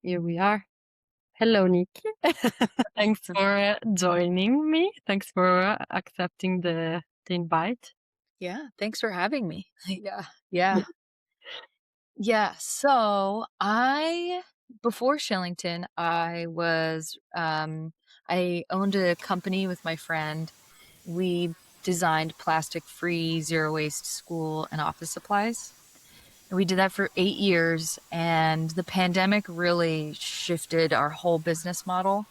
Here we are. Hello, Nikki. Thanks for joining me. Thanks for accepting the invite. Yeah, thanks for having me. Yeah. Yeah. Yeah. So before Shillington, I owned a company with my friend. We designed plastic free, zero waste school and office supplies. And we did that for 8 years. And the pandemic really shifted our whole business model.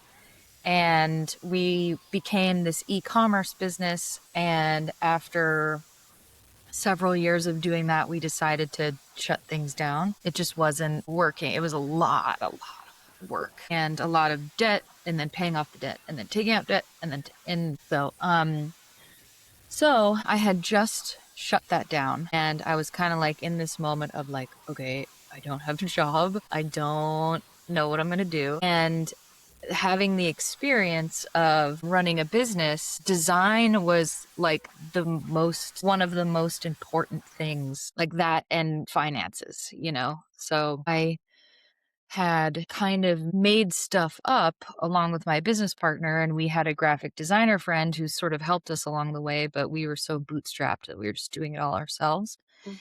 And we became this e-commerce business. And after several years of doing that, we decided to shut things down. It just wasn't working. It was a lot of work and a lot of debt, and then paying off the debt, and then taking out debt, and then so I had just shut that down, and I was kind of like in this moment of like, okay, I don't have a job, I don't know what I'm gonna do, and having the experience of running a business, design was like one of the most important things, like that and finances, you know? So I had kind of made stuff up along with my business partner, and we had a graphic designer friend who sort of helped us along the way, but we were so bootstrapped that we were just doing it all ourselves. Mm.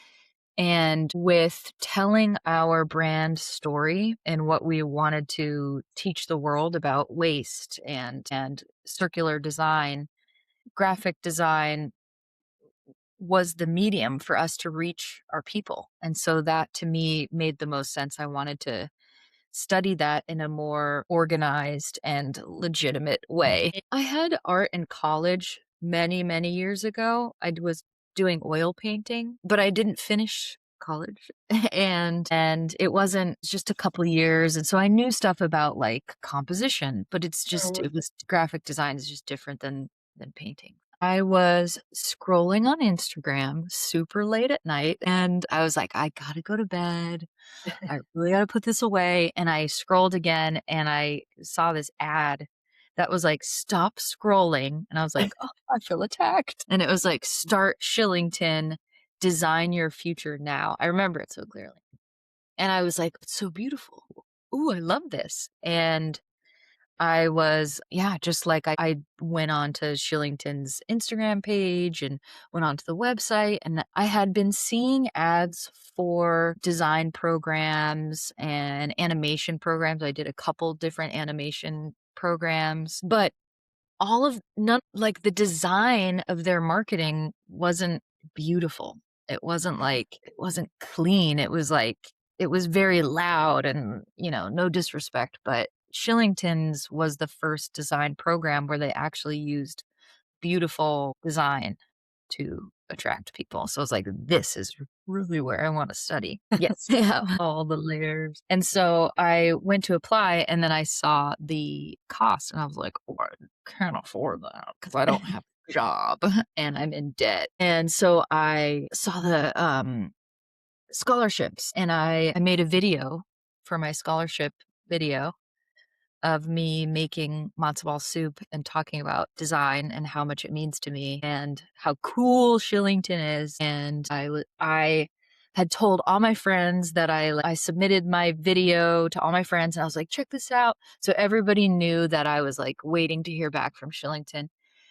And with telling our brand story and what we wanted to teach the world about waste and circular design, graphic design was the medium for us to reach our people. And so that to me made the most sense. I wanted to study that in a more organized and legitimate way. I had art in college many, many years ago. I was doing oil painting, but I didn't finish college. And it wasn't just a couple years, and so I knew stuff about like composition, but it was graphic design is just different than painting. I was scrolling on Instagram super late at night, and I was like, I gotta go to bed. I really gotta put this away. And I scrolled again and I saw this ad that was like, stop scrolling. And I was like, oh, I feel attacked. And it was like, start Shillington, design your future now. I remember it so clearly. And I was like, it's so beautiful. Ooh, I love this. And I was, yeah, just like I went on to Shillington's Instagram page and went onto the website, and I had been seeing ads for design programs and animation programs. I did a couple different animation programs, but all of none like the design of their marketing wasn't beautiful. It wasn't clean. It was like it was very loud and, no disrespect, but Shillington's was the first design program where they actually used beautiful design to attract people. So I was like, this is really where I want to study. Yes, they have all the layers. And so I went to apply, and then I saw the cost and I was like, oh, I can't afford that because I don't have a job and I'm in debt. And so I saw the scholarships, and I made a video for my scholarship video of me making matzo ball soup and talking about design and how much it means to me and how cool Shillington is. And I had told all my friends that I submitted my video to all my friends, and I was like, check this out. So everybody knew that I was like waiting to hear back from Shillington.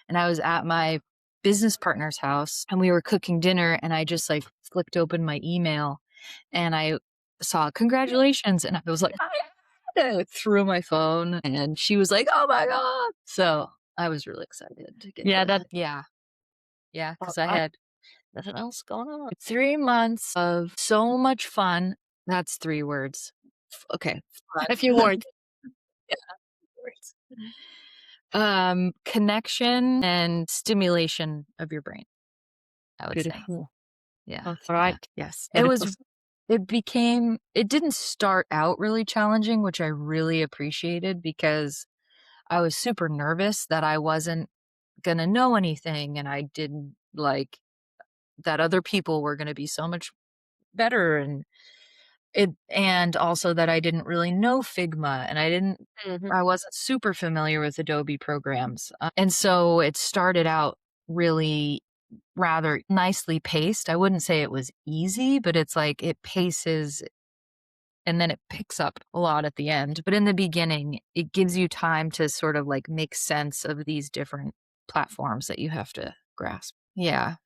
And I was at my business partner's house, and we were cooking dinner, and I just like flicked open my email and I saw congratulations, and I was like, I threw my phone, and she was like, "Oh my god!" So I was really excited to get Yeah, the that yeah, uh, because I I, had nothing else going on. 3 months of so much fun. That's 3 words. Okay, a fun. few words. Yeah, words. Connection and stimulation of your brain, I would say. Beautiful. Yeah, That's yeah, right. yes. Yeah, that was It didn't start out really challenging, which I really appreciated because I was super nervous that I wasn't gonna know anything, and I didn't like that other people were gonna be so much better, and also that I didn't really know Figma, and mhm. I wasn't super familiar with Adobe programs, and so it started out really rather nicely paced. I wouldn't say it was easy, but it's like it paces and then it picks up a lot at the end. But in the beginning, it gives you time to sort of like make sense of these different platforms that you have to grasp. Yeah.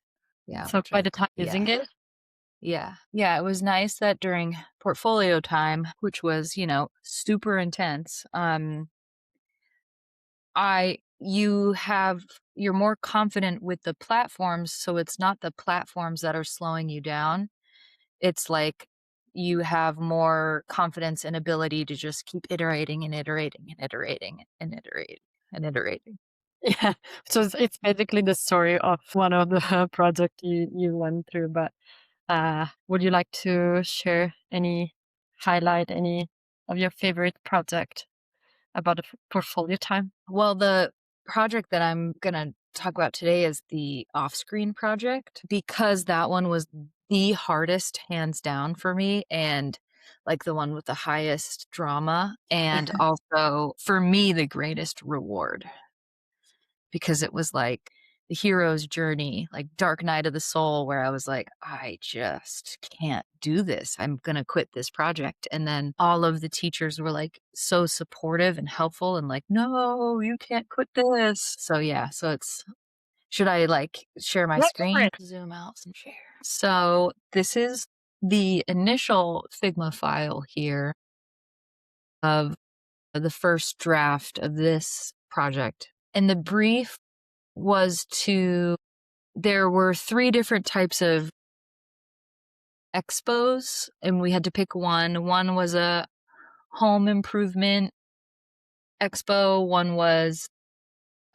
Yeah, So which by I the time yeah. using it, Yeah. Yeah, it was nice that during portfolio time, which was, super intense, you're more confident with the platforms, so it's not the platforms that are slowing you down. It's like you have more confidence and ability to just keep iterating and iterating and iterating and iterating and iterating. yeah. So it's basically the story of one of the project you went through. But would you like to share any highlight any of your favorite project about the portfolio time? Well, the project that I'm gonna talk about today is the off-screen project because that one was the hardest hands down for me and like the one with the highest drama and also for me the greatest reward because it was like the hero's journey, like Dark Night of the Soul, where I was like, I just can't do this. I'm going to quit this project. And then all of the teachers were like so supportive and helpful and like, no, you can't quit this. So, yeah. So should I like share my Yeah, go for screen? it. Zoom out and share. So, this is the initial Figma file here of the first draft of this project. And the brief was to there were 3 different types of expos, and we had to pick one. One was a home improvement expo, one was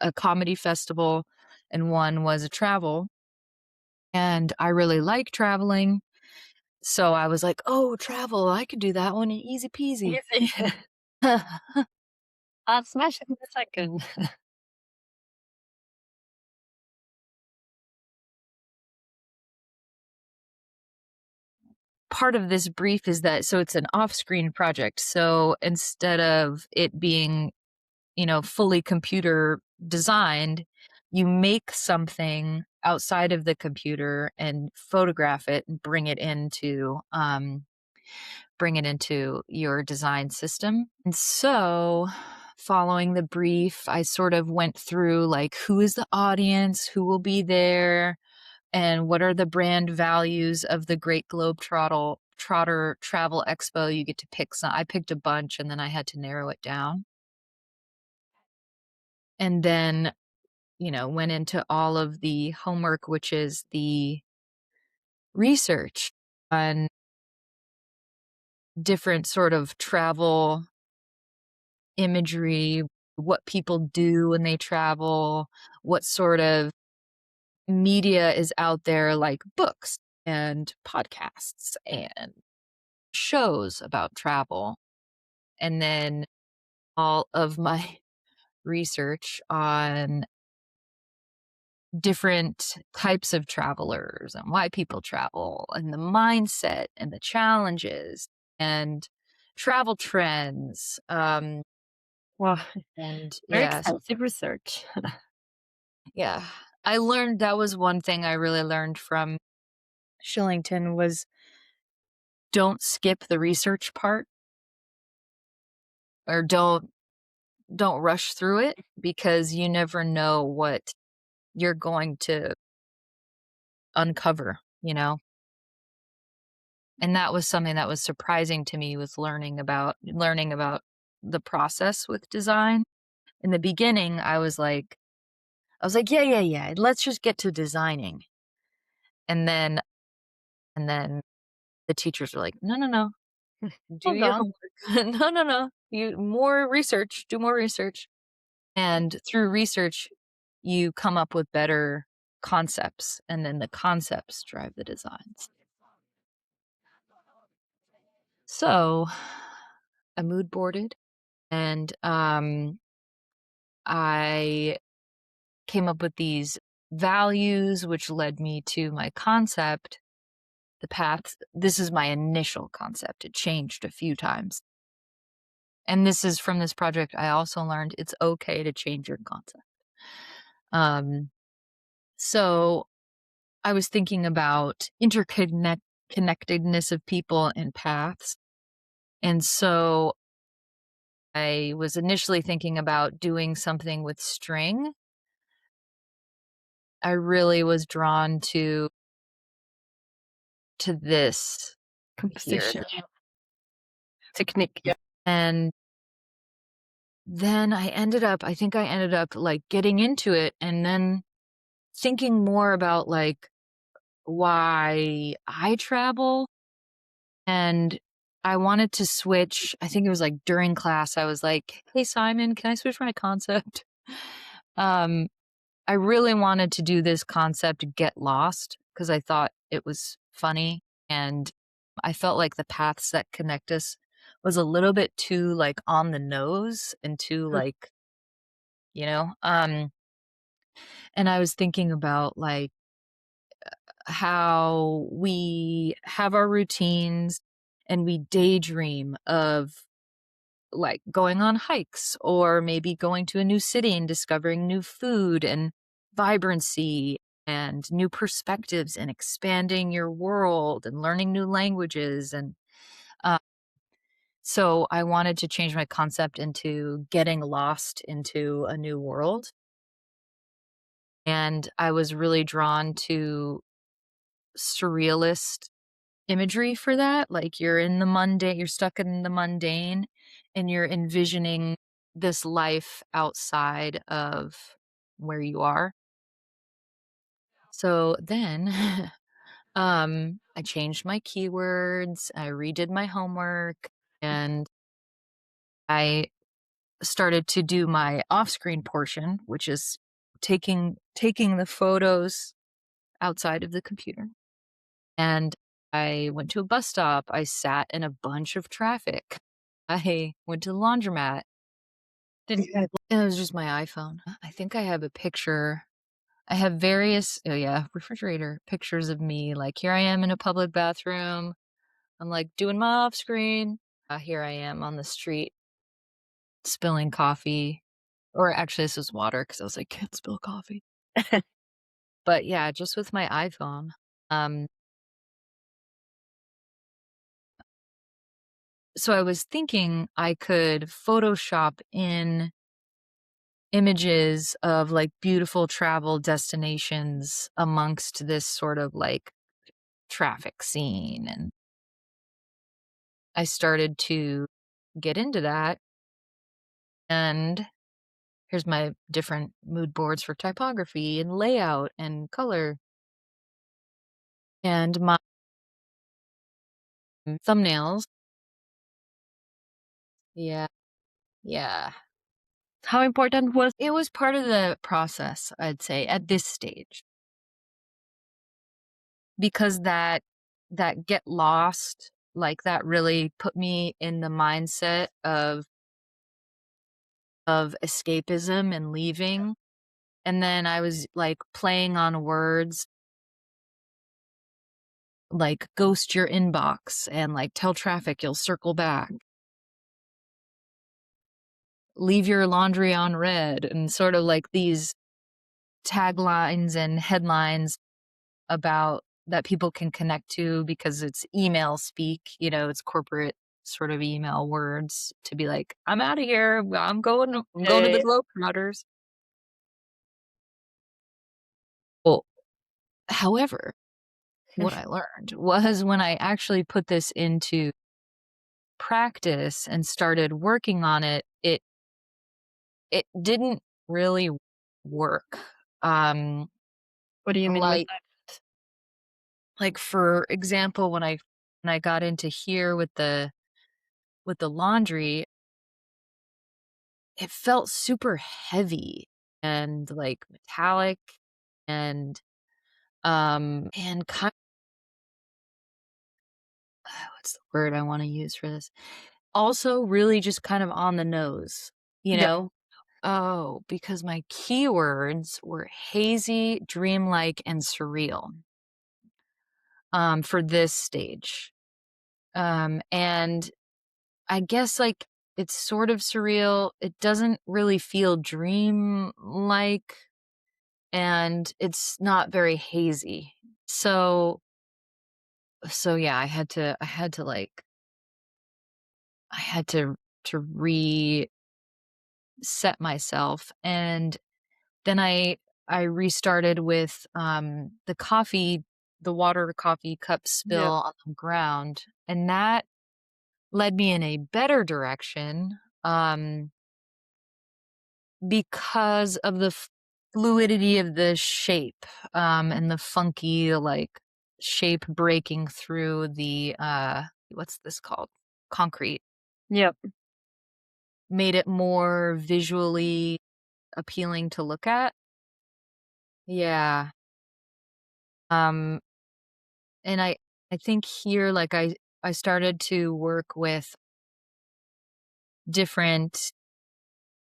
a comedy festival, and one was a travel. And I really like traveling, so I was like, "Oh, travel, I could do that one, easy peasy." Easy. I'll smash it in a second. Part of this brief is that so it's an off-screen project, so instead of it being fully computer designed, you make something outside of the computer and photograph it and bring it into your design system. And so, following the brief, I sort of went through like who is the audience, who will be there, and what are the brand values of the Great Globe Trotter Travel Expo. You get to pick some. I picked a bunch and then I had to narrow it down. And then went into all of the homework, which is the research on different sort of travel imagery, what people do when they travel, what sort of media is out there, like books and podcasts and shows about travel. And then all of my research on different types of travelers and why people travel and the mindset and the challenges and travel trends. Wow, And very yes, extensive research. yeah, I learned that was one thing I really learned from Shillington was don't skip the research part or don't rush through it because you never know what you're going to uncover. And that was something that was surprising to me was learning about the process with design. In the beginning, I was like, "Yeah, yeah, yeah, let's just get to designing." And then the teachers were like, "No, no, no, do Hold your on. homework. No, no, no, you more research, do more research." And through research, you come up with better concepts, and then the concepts drive the designs. So, I mood boarded and, I came up with these values, which led me to my concept, the path. This is my initial concept. It changed a few times. And this is from this project. I also learned it's okay to change your concept. Um, so I was thinking about connectedness of people and paths. And so I was initially thinking about doing something with string. I really was drawn to this here. Composition, technique. Yeah. And then I think I ended up, like, getting into it and then thinking more about, like, why I travel, and I wanted to switch. I think it was, like, during class, I was like, "Hey, Simon, can I switch my concept?" Um, I really wanted to do this concept, "Get Lost," because I thought it was funny, and I felt like the paths that connect us was a little bit too, like, on the nose and too, Mm. like, you know? And I was thinking about, like, how we have our routines and we daydream of, like, going on hikes or maybe going to a new city and discovering new food and vibrancy and new perspectives and expanding your world and learning new languages. And uh, so I wanted to change my concept into getting lost into a new world. And I was really drawn to surrealist imagery for that. Like, you're in the mundane, you're stuck in the mundane, and you're envisioning this life outside of where you are. So then, I changed my keywords, I redid my homework, and I started to do my off-screen portion, which is taking the photos outside of the computer. And I went to a bus stop, I sat in a bunch of traffic. I went to the laundromat. Didn't you And it was just my iPhone. I think I have a picture. I have various, oh yeah, refrigerator pictures of me. Like, here I am in a public bathroom. I'm like doing my off screen. Here I am on the street spilling coffee. Or actually, this was water because I was like, can't spill coffee. But yeah, just with my iPhone. Um, so I was thinking I could Photoshop in images of, like, beautiful travel destinations amongst this sort of, like, traffic scene, and I started to get into that, and here's my different mood boards for typography and layout and color, and my thumbnails. Yeah, yeah. how important was It was part of the process, I'd say, at this stage, because that get lost, like, that really put me in the mindset of escapism and leaving, and then I was, like, playing on words, like, "Ghost your inbox," and, like, "Tell traffic you'll circle back," "Leave your laundry on red," and sort of, like, these taglines and headlines about that people can connect to because it's email speak, it's corporate sort of email words to be like, "I'm outta here. I'm going to the it? Globetrotters." Well, however, what I learned was when I actually put this into practice and started working on it, it didn't really work. Um, What do you mean with like for example, when I got into here with the laundry, it felt super heavy and, like, metallic and kind what's the word I wanna use for this? Also really just kind of on the nose, you yeah, know? Oh, because my keywords were hazy, dreamlike, and surreal, for this stage. And I guess, like, it's sort of surreal. It doesn't really feel dream-like, and it's not very hazy. So yeah, I had to, like, I had to reset myself, and then I restarted with, the water coffee cup Yeah. spill on the ground, and that led me in a better direction, because of the fluidity of the shape, and the funky, like, shape breaking through the, what's this called? Concrete. Yep. Made it more visually appealing to look at. Yeah. Um, and I think here, like, I started to work with different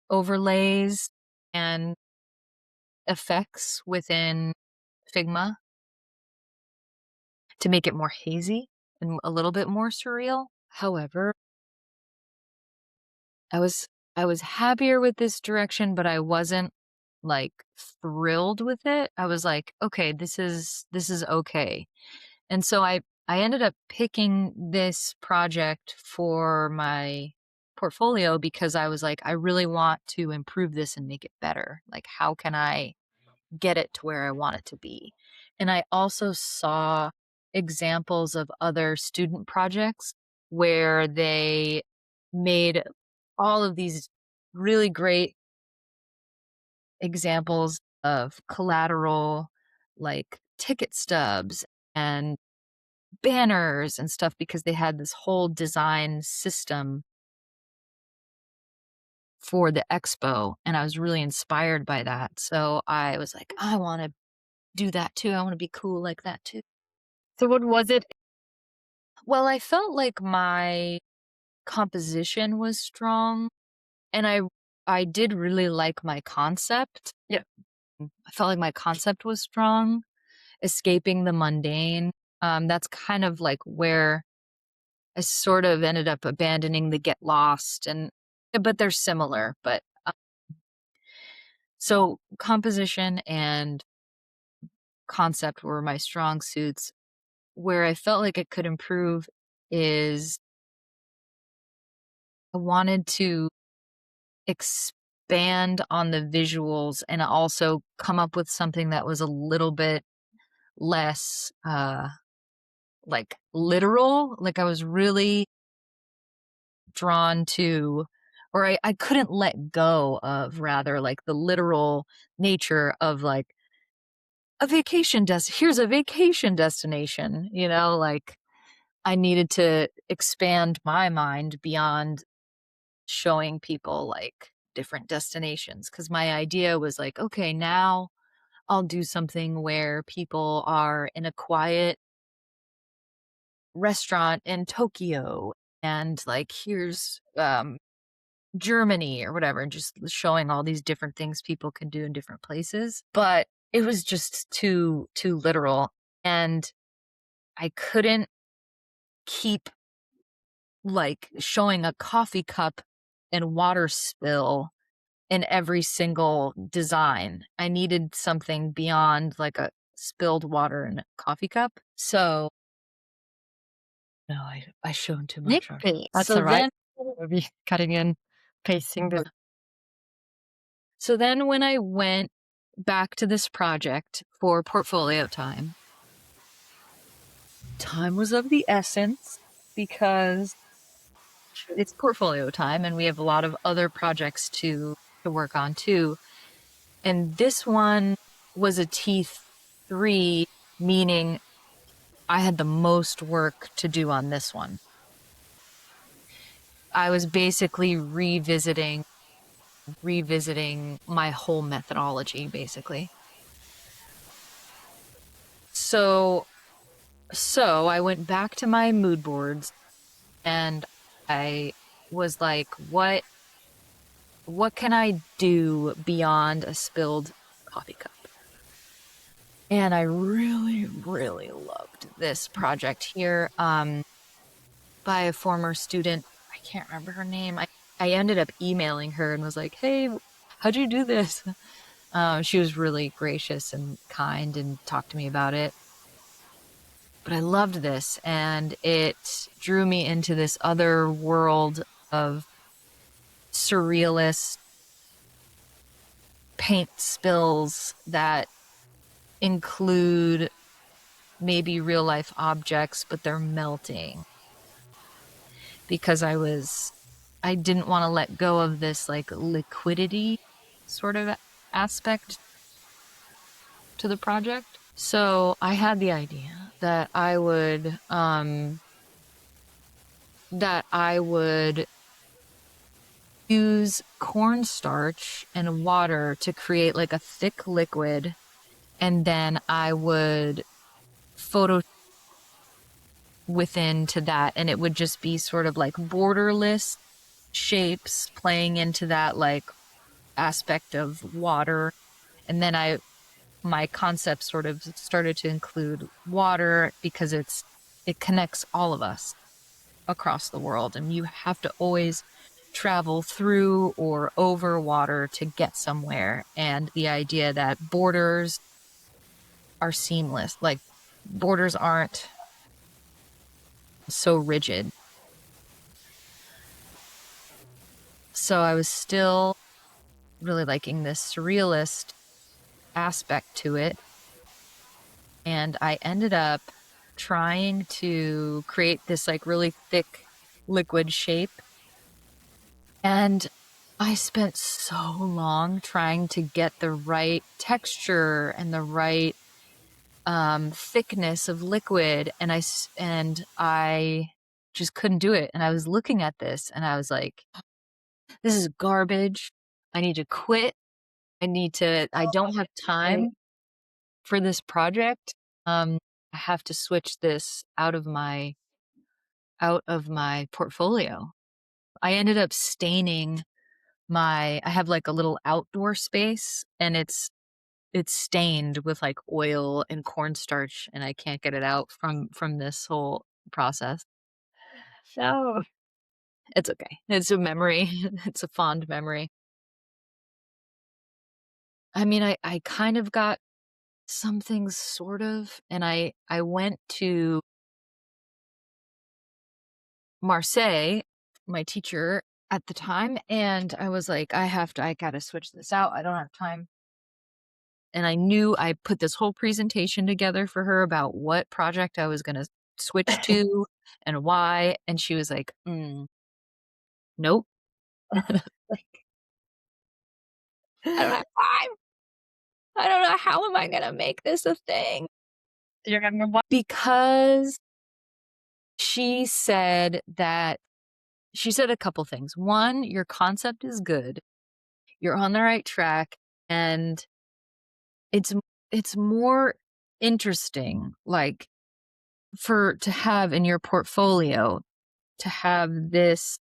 overlays and effects within Figma to make it more hazy and a little bit more surreal. However, I was I was happier with this direction, but I wasn't, like, thrilled with it. I was like, "Okay, this is okay." And so I ended up picking this project for my portfolio because I was like, "I really want to improve this and make it better. Like, how can I get it to where I want it to be?" And I also saw examples of other student projects where they made all of these really great examples of collateral, like ticket stubs and banners and stuff because they had this whole design system for the expo, and I was really inspired by that. So I was like, I want to do that too. I want to be cool like that too. So what was it? Well, I felt like my composition was strong, and I did really like my concept. Yeah. I felt like my concept was strong, escaping the mundane. That's kind of like where I sort of ended up abandoning the get lost but they're similar, but so composition and concept were my strong suits. Where I felt like it could improve is I wanted to expand on the visuals and also come up with something that was a little bit less like literal. Like I was really drawn to or I couldn't let go of rather like the literal nature of like here's a vacation destination, like I needed to expand my mind beyond showing people like different destinations because my idea was like, okay, now I'll do something where people are in a quiet restaurant in Tokyo and like here's Germany or whatever, and just showing all these different things people can do in different places. But it was just too literal. And I couldn't keep like showing a coffee cup and water spill in every single design. I needed something beyond like a spilled water in a coffee cup. So no, I showed too much already. Yippee! That's So all right. then We'll be cutting and pasting this. so then when I went back to this project for portfolio time was of the essence because it's portfolio time and we have a lot of other projects to work on too. And this one was a T3, meaning I had the most work to do on this one. I was basically revisiting my whole methodology basically. So so I went back to my mood boards and I was like, what can I do beyond a spilled coffee cup? And I really, really loved this project here by a former student. I can't remember her name. I ended up emailing her and was like, hey, how'd you do this? She was really gracious and kind and talked to me about it. but I loved this, and it drew me into this other world of surrealist paint spills that include maybe real life objects, but they're melting because I didn't want to let go of this like liquidity sort of aspect to the project. So I had the idea that I would use cornstarch and water to create like a thick liquid, and then I would photo within to that, and it would just be sort of like borderless shapes playing into that like aspect of water. And then my concept sort of started to include water because it connects all of us across the world, and you have to always travel through or over water to get somewhere. And the idea that borders are seamless, like borders aren't so rigid. So I was still really liking this surrealist aspect to it. And I ended up trying to create this like really thick liquid shape. And I spent so long trying to get the right texture and the right thickness of liquid, and I just couldn't do it. And I was looking at this, and I was like, "This is garbage. I need to quit. I don't have Right. time for this project. I have to switch this out of my portfolio." I ended up staining I have like a little outdoor space, and it's stained with like oil and cornstarch, and I can't get it out from this whole process. No. It's okay. It's a memory. It's a fond memory. I mean, I kind of got some things sort of, and I went to Marseille, my teacher at the time, and I was like, I gotta switch this out. I don't have time. And I knew I put this whole presentation together for her about what project I was gonna switch to and why. And she was like, nope. Like, I don't have time. I don't know, how am I gonna make this a thing? Do you remember what? Because she said that she said a couple things. One, your concept is good. You're on the right track, and it's it's more interesting, like, for to have in your portfolio, to have this,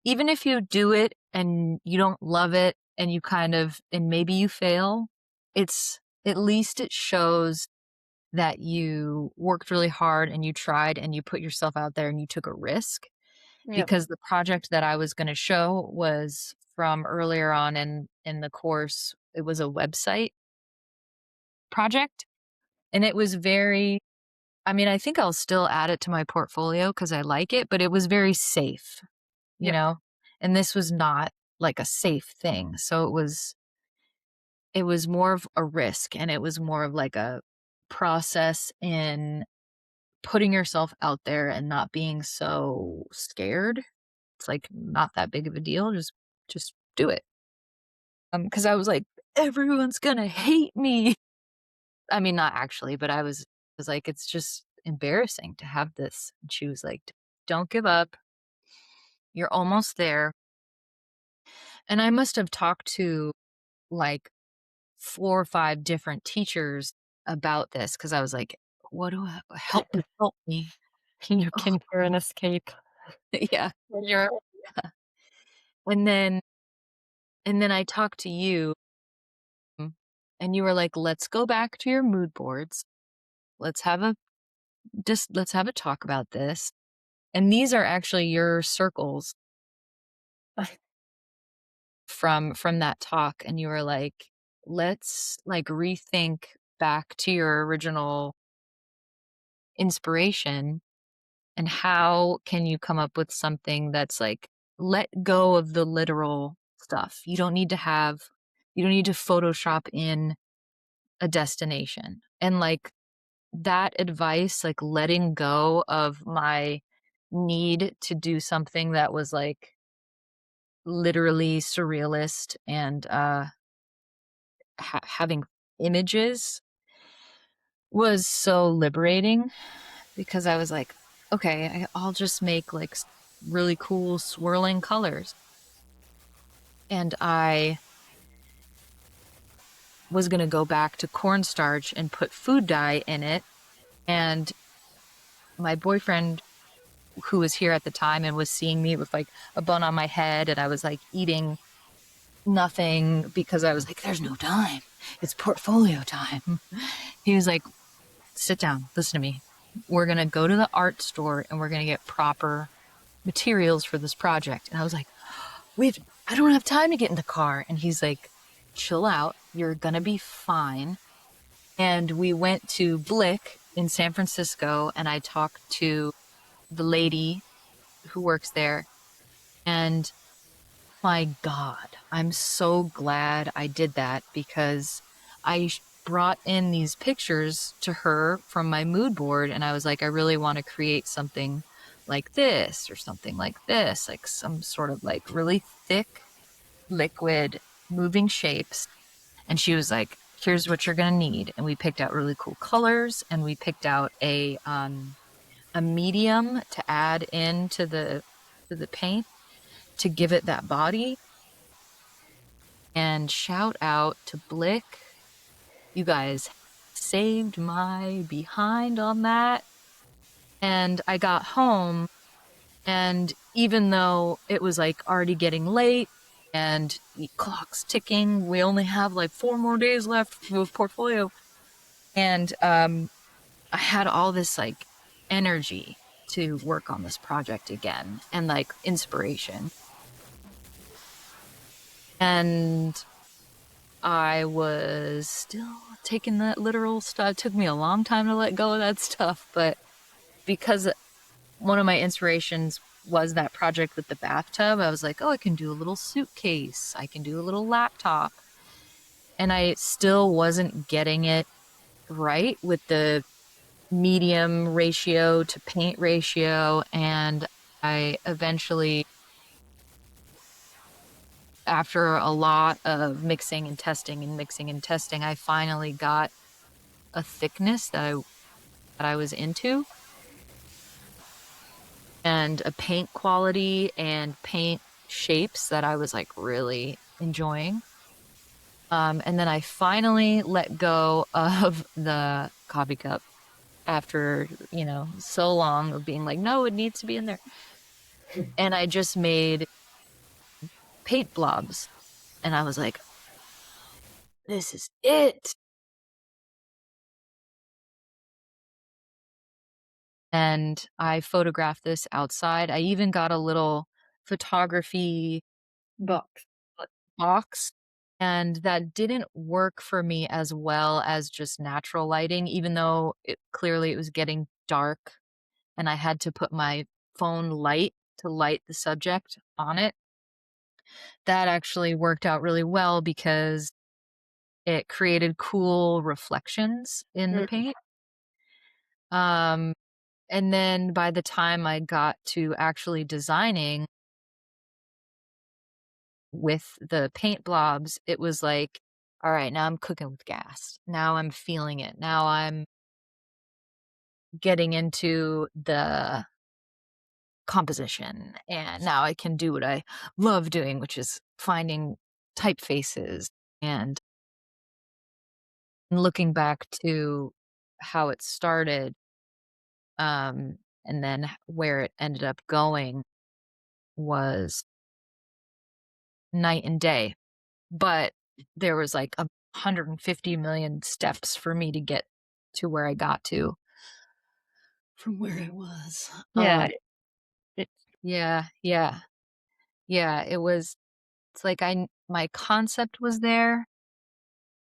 even if you do it and you don't love it and you kind of and maybe you fail, it's at least it shows that you worked really hard and you tried and you put yourself out there and you took a risk. Yep. Because the project that I was going to show was from earlier on in the course. It was a website project, and it was very, I mean, I think I'll still add it to my portfolio because I like it, but it was very safe, you Yep. know? And this was not like a safe thing. So it was more of a risk, and it was more of like a process in putting yourself out there and not being so scared. It's like not that big of a deal. Just do it. Because I was like, everyone's gonna hate me. I mean, not actually, but was like, it's just embarrassing to have this. And she was like, don't give up. You're almost there. And I must have talked to like 4 or 5 different teachers about this because I was like, what do I help me? You're Oh, looking for an escape. yeah. You're And then I talked to you, and you were like, let's go back to your mood boards. Let's have a let's have a talk about this. And these are actually your circles from that talk. And you were like, let's like rethink back to your original inspiration, and how can you come up with something that's like, let go of the literal stuff. You don't need to Photoshop in a destination. And like that advice, like letting go of my need to do something that was like literally surrealist and having images was so liberating because I was like, okay, I'll just make like really cool swirling colors. And I was going to go back to cornstarch and put food dye in it. And my boyfriend, who was here at the time and was seeing me with like a bun on my head, and I was like eating nothing because I was like, there's no time. It's portfolio time. He was like, sit down, listen to me. We're going to go to the art store and we're going to get proper materials for this project. And I was like, wait, I don't have time to get in the car. And he's like, chill out. You're going to be fine. And we went to Blick in San Francisco and I talked to the lady who works there. And my God, I'm so glad I did that because I brought in these pictures to her from my mood board. And I was like, I really want to create something like this or something like this, like some sort of like really thick, liquid, moving shapes. And she was like, here's what you're going to need. And we picked out really cool colors and we picked out a medium to add into to the paint to give it that body. And shout out to Blick. You guys saved my behind on that. And I got home, and even though it was like already getting late and the clock's ticking, we only have like 4 more days left with portfolio. And I had all this like energy to work on this project again and like inspiration. And I was still taking that literal stuff. It took me a long time to let go of that stuff, but because one of my inspirations was that project with the bathtub, I was like, oh, I can do a little suitcase. I can do a little laptop. And I still wasn't getting it right with the medium ratio to paint ratio. And I eventually, after a lot of mixing and testing and mixing and testing, I finally got a thickness that I was into and a paint quality and paint shapes that I was like really enjoying. And then I finally let go of the coffee cup after, so long of being like, no, it needs to be in there. And I just made paint blobs. And I was like, this is it. And I photographed this outside. I even got a little photography Box. box, and that didn't work for me as well as just natural lighting, even though it was getting dark and I had to put my phone light to light the subject on it. That actually worked out really well because it created cool reflections in the Mm. paint. Um, and then by the time I got to actually designing with the paint blobs, it was like, all right, now I'm cooking with gas. Now I'm feeling it. Now I'm getting into the composition. And now I can do what I love doing, which is finding typefaces and looking back to how it started, and then where it ended up going was night and day. But there was like 150 million steps for me to get to where I got to from where I was. Yeah, it's Yeah, yeah, yeah. It's like my concept was there,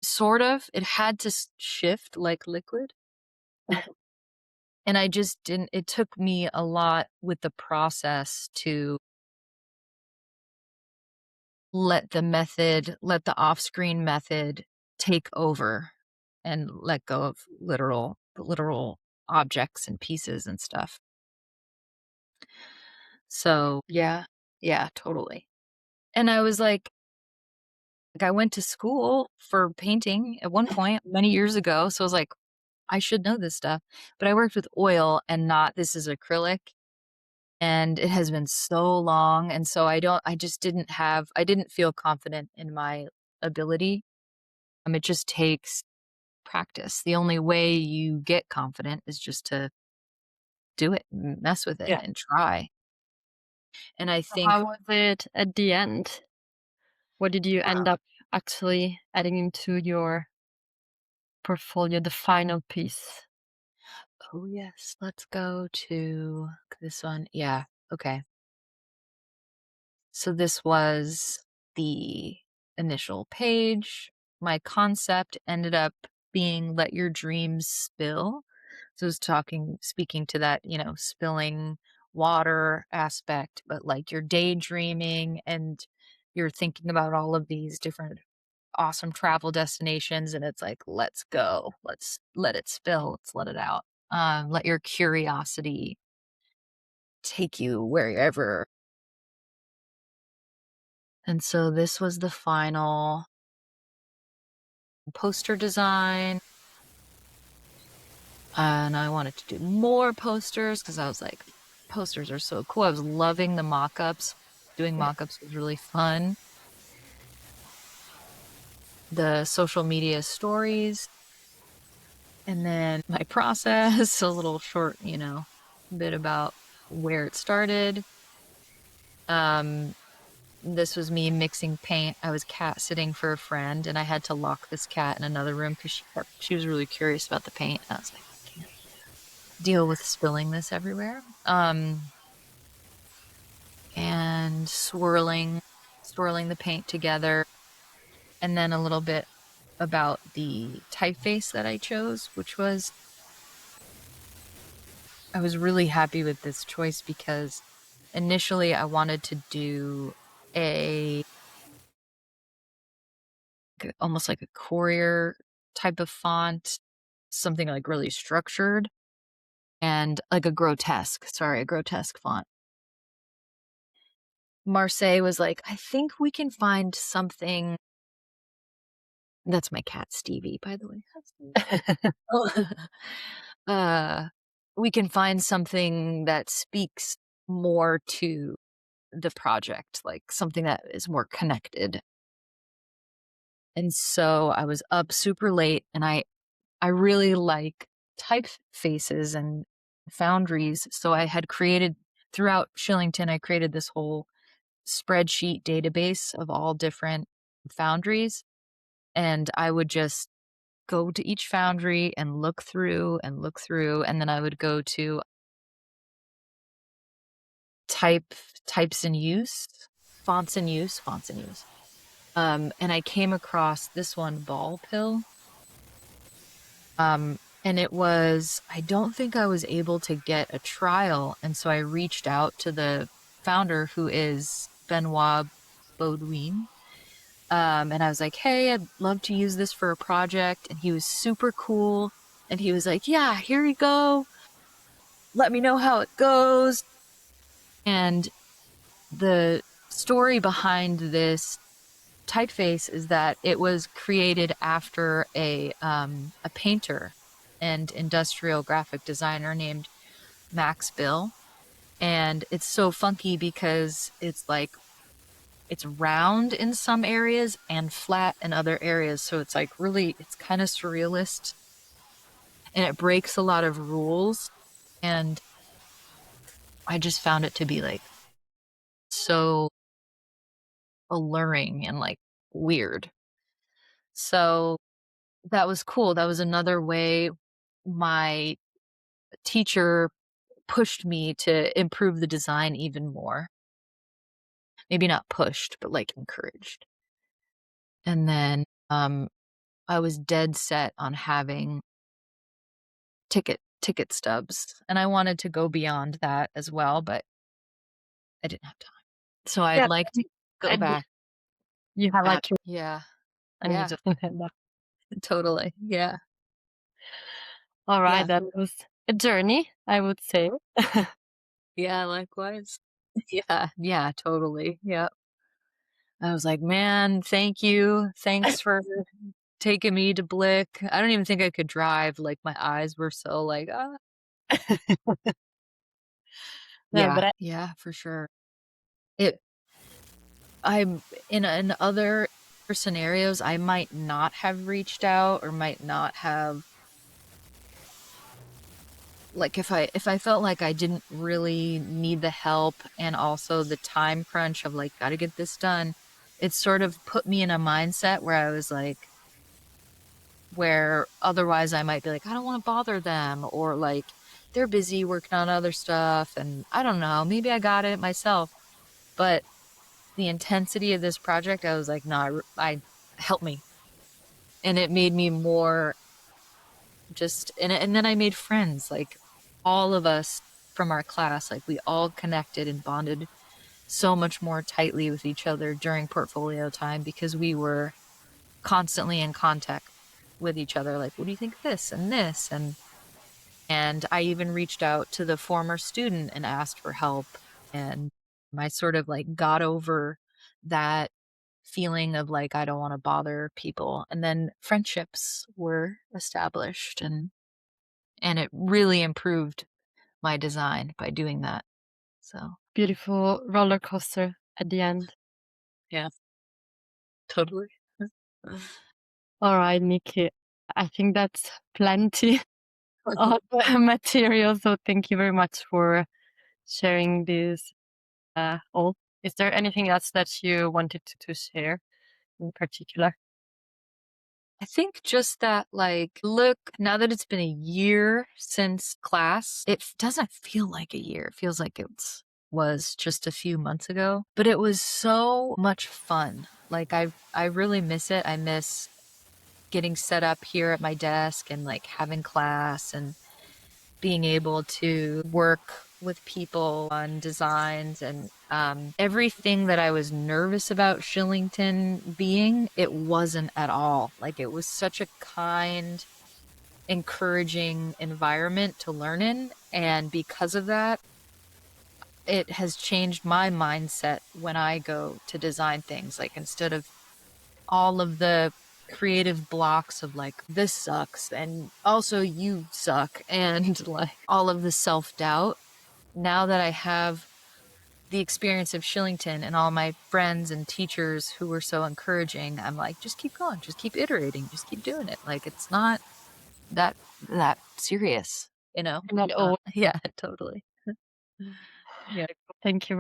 Sort of. It had to shift like liquid. And I just didn't it took me a lot with the process to let the off-screen method take over and let go of literal objects and pieces and stuff. So, yeah. Yeah, totally. And I was like, I went to school for painting at one point many years ago, so I was like, "I should know this stuff." But I worked with oil and not this is acrylic, and it has been so long, and so I just I didn't feel confident in my ability. It just takes practice. The only way you get confident is just to do it, and mess with it, Yeah. and try. And I So think how was it at the end? What did you end up actually adding into your portfolio, the final piece? oh, yes, let's go to this one. Yeah, okay. So this was the initial page. My concept ended up being let your dreams spill. So it was speaking to that, spilling water aspect, but like you're daydreaming and you're thinking about all of these different awesome travel destinations and it's like, let's go. Let's let it spill. Let's let it out. Let your curiosity take you wherever. And so this was the final poster design, and I wanted to do more posters because I was like, posters are so cool. I was loving the mock-ups. Doing Yeah. mock-ups was really fun. The social media stories, and then my process, a little short, bit about where it started. Um, this was me mixing paint. I was cat sitting for a friend, and I had to lock this cat in another room because she was really curious about the paint. And I was like, I can't deal with spilling this everywhere. And swirling the paint together, and then a little bit about the typeface that I chose, which was I was really happy with this choice because initially I wanted to do a almost like a courier type of font, something like really structured and like a grotesque font. Marseille was like, I think we can find something. That's my cat Stevie, by the way. Hi, Stevie. Oh. uh, we can find something that speaks more to the project, like something that is more connected. And so I was up super late and I really like typefaces and foundries. So I had created throughout Shillington, I created this whole spreadsheet database of all different foundries. And I would just go to each foundry and look through and look through. And then I would go to type types in use, fonts in use. And I came across this one, Ball Pill. And it was, I don't think I was able to get a trial. And so I reached out to the founder who is Benoit Baudouin. And I was like, hey, I'd love to use this for a project. And he was super cool. And he was like, yeah, here you go. Let me know how it goes. And the story behind this typeface is that it was created after a painter and industrial graphic designer named Max Bill. And it's so funky because it's round in some areas and flat in other areas. So it's like really, it's kind of surrealist and it breaks a lot of rules. And I just found it to be like so alluring and like weird. So that was cool. That was another way my teacher pushed me to improve the design even more. Maybe not pushed, but like encouraged. And then I was dead set on having ticket stubs, and I wanted to go beyond that as well, but I didn't have time. So I'd Yeah, like to go and back. you have, like, your Yeah, and you yeah, just didn't that. totally, yeah, Alright, yeah, that was a journey, I would say. yeah, likewise. Yeah, yeah, totally, yeah. I was like, "Man, thank you. Thanks for taking me to Blick." I don't even think I could drive, like, my eyes were so like, "Ah." No, Yeah, but I yeah, for sure. It I'm in other scenarios, I might not have reached out or might not have like, if I felt like I didn't really need the help and also the time crunch of, like, "Gotta get this done," it sort of put me in a mindset where I was like where otherwise I might be like, "I don't wanna bother them," or, like, "They're busy working on other stuff," and I don't know, maybe I got it myself, but the intensity of this project, I was like, "No, I help me." And it made me more just and then I made friends, like, all of us from our class, like, we all connected and bonded so much more tightly with each other during portfolio time because we were constantly in contact with each other, like, "What do you think of this and this?" And I even reached out to the former student and asked for help, and I sort of, like, got over that feeling of, like, I don't wanna bother people, and then friendships were established, and it really improved my design by doing that, so beautiful roller coaster at the end. yeah, totally. Alright, Nikki, I think that's plenty of material, so thank you very much for sharing this, all. Is there anything else that you wanted to share in particular? I think just that, like, look, now that it's been a year since class, doesn't feel like a year. It feels like was just a few months ago, but it was so much fun. Like I really miss it. I miss getting set up here at my desk and like having class and being able to work with people on designs and everything that I was nervous about Shillington being, it wasn't at all. Like it was such a kind, encouraging environment to learn in. And because of that, it has changed my mindset when I go to design things. Like instead of all of the creative blocks of like this sucks and also you suck and like all of the self-doubt, now that I have the experience of Shillington and all my friends and teachers who were so encouraging, I'm like, just keep going, just keep iterating, just keep doing it. Like it's not that serious, you know? Not all. Yeah, totally. Yeah. Thank you